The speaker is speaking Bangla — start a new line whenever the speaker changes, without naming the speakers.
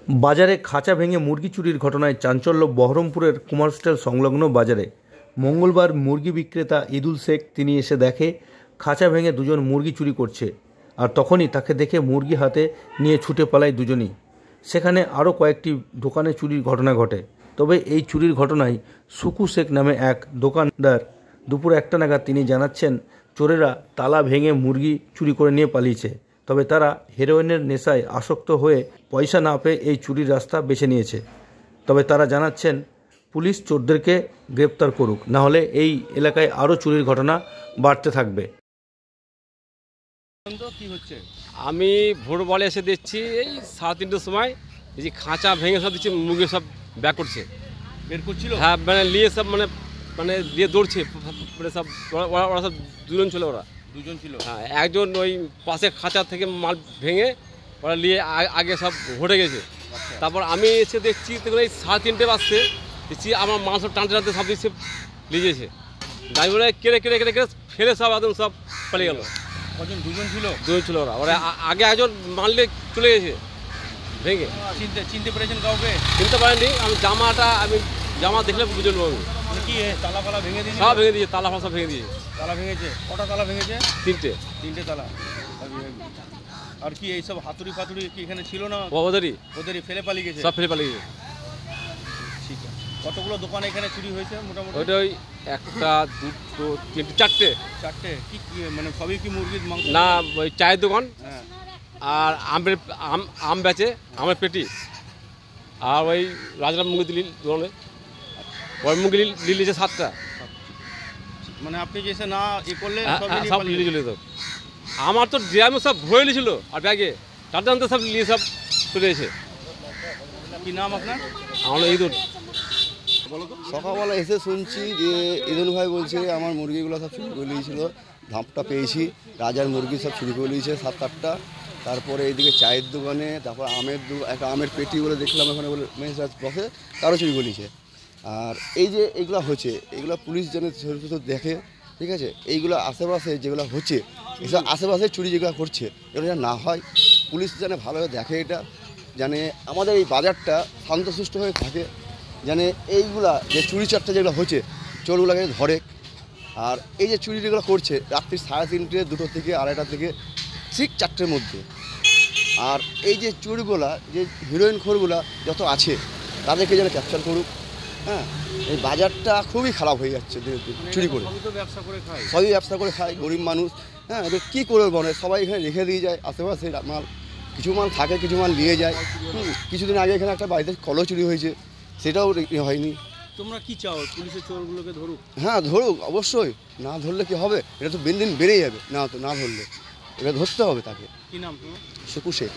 बाजारे खाचा भेंगे मुरगी चुरिर घटनाय चांचल्य बहरमपुरेर कुमार होस्टेल संलग्न बाजारे मंगलवार मुरगी विक्रेता ईदुल शेख तिनि एसे देखे खाचा भेंगे दुजन मुरगी चुरी करछे और तखनई ताके देखे मुरगी हाथे निये छुटे पालाय दुजनई। सेखाने आरो कयेकटी दोकाने चुरिर घटना घटे। तबे एई चुरिर घटनाय सुकु शेख नामे एक दोकानदार दुपुर 1टा नागाद तिनि जानाচ্ছেন चोरेरा ताला भेंगे मुरगी चुरी करे निये पालिয়েছে। তবে তারা হেরোইনের নেশায় আসক্ত হয়ে পয়সা না পেয়ে এই চুরির রাস্তা বেছে নিয়েছে। তবে তারা জানাচ্ছেন পুলিশ চোরদেরকে গ্রেপ্তার করুক, না হলে এই এলাকায় আরও চুরির ঘটনা বাড়তে থাকবে।
আমি ভোরবেলা এসে দেখছি এই 3:30টার সময় এই যে খাঁচা ভেঙে সব দিচ্ছে, মুরগি সব ব্যাক করছে,
বের করছিল।
হ্যাঁ, মানে নিয়ে সব মানে দিয়ে দৌড়ছে, মানে সব ওরা সব দুজন ছিল, ওরা
দুজন ছিল।
হ্যাঁ, একজন ওই পাশে খাঁচা থেকে মাল ভেঙে ওরা নিয়ে আগে সব ঘটে গেছে। তারপর আমি এসে দেখছি তখন এই 3:30 বাজছে, দেখছি আমার মাল সব টানতে টানতে সব দিচ্ছে নিয়ে গেছে। ড্রাইভারে কেড়ে কেড়ে কেড়ে কেড়ে ফেলে সব একদম সব পালিয়ে গেল।
কজন? দুজন ছিল।
দুজন ছিল ওরা। ওরা আগে একজন মাল নিয়ে চলে গেছে ভেঙে।
চিনতে পেরেছেন কাউকে?
চিনতে পারেনি। আমি জামা দেখলে বুঝে নেবো। আমি
কি তালা ফালা ভেঙে দিয়েছে?
সব ভেঙে দিয়েছে, তালা ফালা সব ভেঙে দিয়েছে।
তালা ভেঙেছে? কটা তালা ভেঙেছে? তিনটে তালা। আর কি এইসব হাতুড়ি ফাতুড়ি কি এখানে ছিল না?
ওদেরই
ফেলে পালিয়ে গেছে।
সব ফেলে পালিয়ে গেছে।
ঠিক আছে। কতগুলো দোকান এখানে চুরি হয়েছে মোটামুটি?
ওইটা ওই 1টা 2টো 3টে 4টে।
কি মানে সবই কি মুরগির মাংস?
না, ওই চায়ের দোকান।
হ্যাঁ।
আর আম বেচে, আমের পেটি। আর ওই রাজরাম মুরগি দিলি দোকানে, ওই মুরগি নিয়েছে 7টা।
মানে আপনি যে না করলে
সব নিয়ে চলে যেত। আমার তো ড্রামে সব ভরে নিয়েছিল আর ব্যাগে টানতে সব নিয়ে সব চলে এসে।
কি নাম আপনার?
আমার ঈদুল।
সকালবেলা এসে শুনছি যে ঈদুল ভাই বলছে আমার মুরগিগুলো সব চুরি করে নিয়েছিল, ধাপটা পেয়েছি, রাজার মুরগি সব চুরি করে নিয়েছে 7-8টা। তারপরে এইদিকে চায়ের দোকানে, তারপর একটা আমের পেটি বলে দেখলাম ওখানে বলে মেহরাজ বসে, তারও চুরি করে নিয়েছে। আর এই যে এইগুলো হচ্ছে, এগুলো পুলিশ যেন দেখে, ঠিক আছে? এইগুলো আশেপাশে যেগুলো হচ্ছে, এসব আশেপাশে চুরি যেগুলো করছে এগুলো যেন না হয়, পুলিশ যেন ভালোভাবে দেখে, এটা জানে আমাদের এই বাজারটা শান্তশিষ্ট হয়ে থাকে, জানে এইগুলা যে চুরি চারটা যেগুলো হচ্ছে চোরগুলোকে ধরে। আর এই যে চুরি যেগুলো করছে রাত্রি 3:30, 2টো থেকে 2:30টা থেকে ঠিক 4টের মধ্যে। আর এই যে চুরিগুলা, যে হিরোইন খোরগুলা যত আছে তাদেরকে যেন ক্যাপচার করুক। হ্যাঁ, এই বাজারটা খুবই খারাপ হয়ে যাচ্ছে চুরি করে। সবই ব্যবসা করে খায় গরিব মানুষ। হ্যাঁ, এবার কী করে বলে, সবাই এখানে রেখে দিয়ে যায় আশেপাশে মাল, কিছু মাল থাকে, কিছু মাল নিয়ে যায়। কিছুদিন আগে এখানে একটা বাড়িতে কলও চুরি হয়েছে, সেটাও হয়নি।
তোমরা কি চাও? পুলিশের চোরগুলোকে ধরুক?
হ্যাঁ, ধরুক অবশ্যই। না ধরলে কি হবে? এটা তো দিন দিন বেড়েই যাবে। না ধরলে এটা ধরতে হবে তাকে।
কি নাম তোমার?
সুকু শেখ।